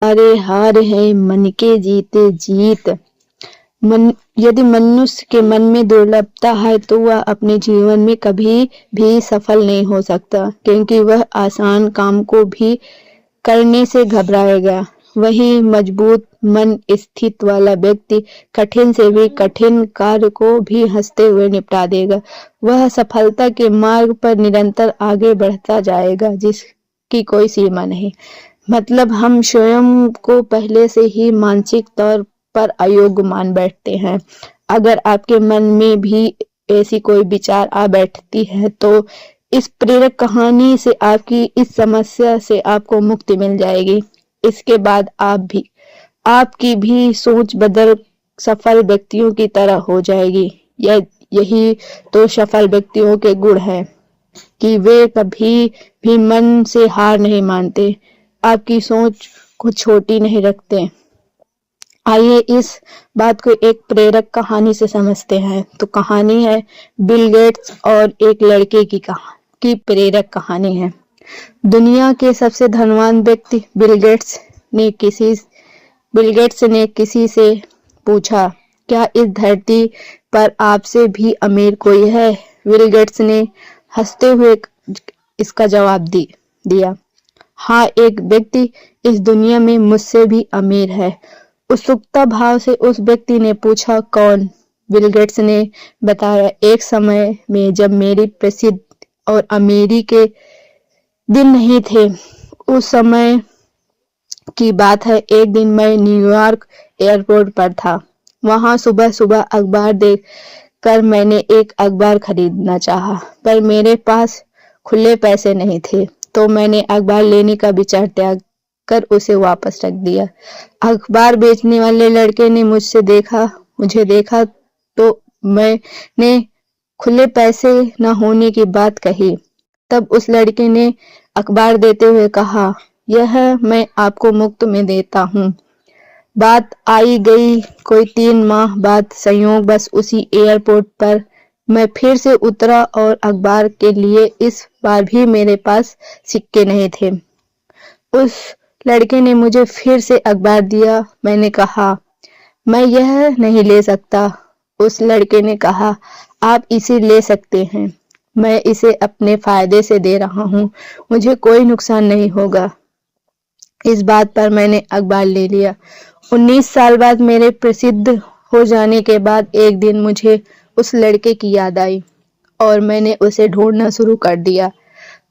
अरे हार है मन के जीते जीत। यदि मनुष्य के मन में दुर्लभता है तो वह अपने जीवन में कभी भी सफल नहीं हो सकता, क्योंकि वह आसान काम को भी करने से घबराएगा। वही मजबूत मन स्थित वाला व्यक्ति कठिन से भी कठिन कार्य को भी हंसते हुए निपटा देगा। वह सफलता के मार्ग पर निरंतर आगे बढ़ता जाएगा, जिसकी कोई सीमा नहीं। मतलब हम स्वयं को पहले से ही मानसिक तौर पर अयोग्य मान बैठते हैं। अगर आपके मन में भी ऐसी कोई विचार आ बैठती है तो इस प्रेरक कहानी से आपकी इस समस्या से आपको मुक्ति मिल जाएगी। इसके बाद आपकी भी सोच बदल सफल व्यक्तियों की तरह हो जाएगी। यही तो सफल व्यक्तियों के गुण है कि वे कभी भी मन से हार नहीं मानते, आपकी सोच को छोटी नहीं रखते। आइए इस बात को एक प्रेरक कहानी से समझते हैं। तो कहानी है बिल गेट्स और एक लड़के की प्रेरक कहानी है। दुनिया के सबसे धनवान व्यक्ति बिल गेट्स ने किसी से पूछा, क्या इस धरती पर आपसे भी अमीर कोई है? बिल गेट्स ने हंसते हुए इसका जवाब दिया, हाँ, एक व्यक्ति इस दुनिया में मुझसे भी अमीर है। उत्सुकता भाव से उस व्यक्ति ने पूछा, कौन? बिल गेट्स ने बताया, एक समय में जब मेरी प्रसिद्ध और अमीरी के दिन नहीं थे, उस समय की बात है। एक दिन मैं न्यूयॉर्क एयरपोर्ट पर था। वहां सुबह सुबह अखबार देख कर मैंने एक अखबार खरीदना चाहा, पर मेरे पास खुले पैसे नहीं थे, तो मैंने अखबार लेने का विचार त्याग कर उसे वापस रख दिया। अखबार बेचने वाले लड़के ने मुझे देखा तो मैंने खुले पैसे न होने की बात कही। तब उस लड़के ने अखबार देते हुए कहा, यह मैं आपको मुफ्त में देता हूँ। बात आई गई कोई 3 माह बाद संयोगवश उसी एयरपोर्ट पर मैं फिर से उतरा और अखबार के लिए इस बार भी मेरे पास सिक्के नहीं थे। उस लड़के ने मुझे फिर से अखबार दिया। मैंने कहा, मैं यह नहीं ले सकता। उस लड़के ने कहा, आप इसे ले सकते हैं, मैं इसे अपने फायदे से दे रहा हूँ, मुझे कोई नुकसान नहीं होगा। इस बात पर मैंने अखबार ले लिया। 19 साल बाद मेरे प्रसिद्ध हो जाने के बाद एक दिन मुझे उस लड़के की याद आई और मैंने उसे ढूंढना शुरू कर दिया।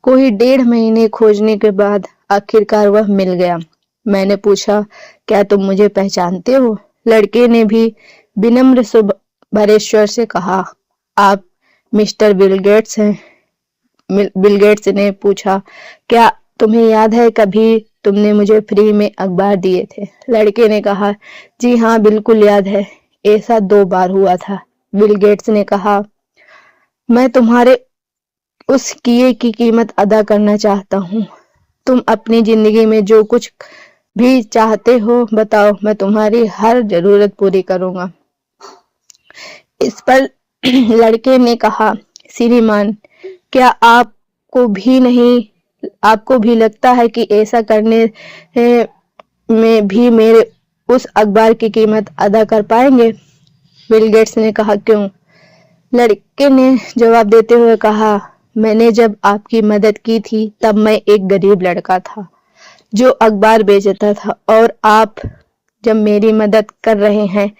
कोई 1.5 महीने खोजने के बाद आखिरकार वह मिल गया। मैंने पूछा, क्या तुम मुझे पहचानते हो? लड़के ने भी विनम्र भरे स्वर से कहा, आप मिस्टर बिल गेट्स हैं? बिल गेट्स ने पूछा, क्या तुम्हें याद है कभी तुमने मुझे फ्री में अखबार दिए थे? लड़के ने कहा, जी हाँ, बिल्कुल याद है, ऐसा 2 बार हुआ था। बिल गेट्स ने कहा, मैं तुम्हारे उस किए की कीमत अदा करना चाहता हूँ। तुम अपनी जिंदगी में जो कुछ भी चाहते हो बताओ, मैं तुम्हारी हर जरूरत पूरी करूंगा। इस पर लड़के ने कहा, श्रीमान, क्या आपको भी लगता है कि ऐसा करने में भी मेरे उस अखबार की कीमत अदा कर पाएंगे? बिल गेट्स ने कहा, क्यों? लड़के ने जवाब देते हुए कहा, मैंने जब आपकी मदद की थी तब मैं एक गरीब लड़का था जो अखबार बेचता था, और आप जब मेरी मदद कर रहे हैं,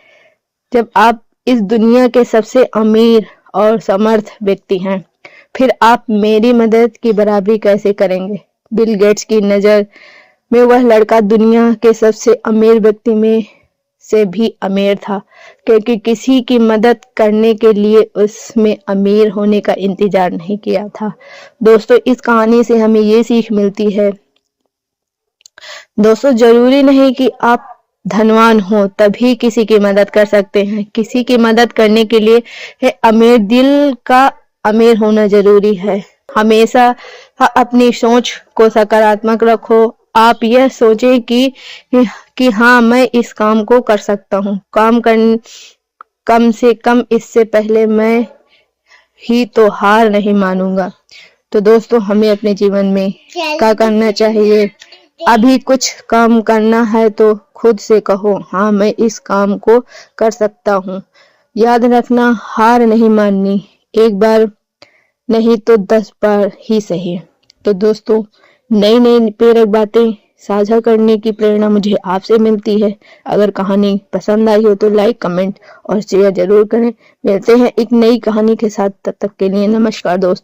जब आप इस दुनिया के सबसे अमीर और समर्थ व्यक्ति हैं, फिर आप मेरी मदद की बराबरी कैसे करेंगे? बिल गेट्स की नजर में वह लड़का दुनिया के सबसे अमीर व्यक्ति में से भी अमीर था, क्योंकि किसी की मदद करने के लिए उसमें अमीर होने का इंतजार नहीं किया था। दोस्तों, इस कहानी से हमें ये सीख मिलती है, दोस्तों, जरूरी नहीं कि आप धनवान हो तभी किसी की मदद कर सकते हैं। किसी की मदद करने के लिए अमीर दिल का अमीर होना जरूरी है। हमेशा अपनी सोच को सकारात्मक रखो। आप यह सोचें कि हाँ, मैं इस काम को कर सकता हूँ। कम से कम इससे पहले मैं ही तो हार नहीं मानूंगा। तो दोस्तों, हमें अपने जीवन में क्या करना चाहिए? अभी कुछ काम करना है तो खुद से कहो, हाँ मैं इस काम को कर सकता हूँ। याद रखना, हार नहीं माननी, एक बार नहीं तो 10 बार ही सही। तो दोस्तों, नई नई प्रेरक बातें साझा करने की प्रेरणा मुझे आपसे मिलती है। अगर कहानी पसंद आई हो तो लाइक, कमेंट और शेयर जरूर करें। मिलते हैं एक नई कहानी के साथ, तब तक के लिए नमस्कार दोस्तों।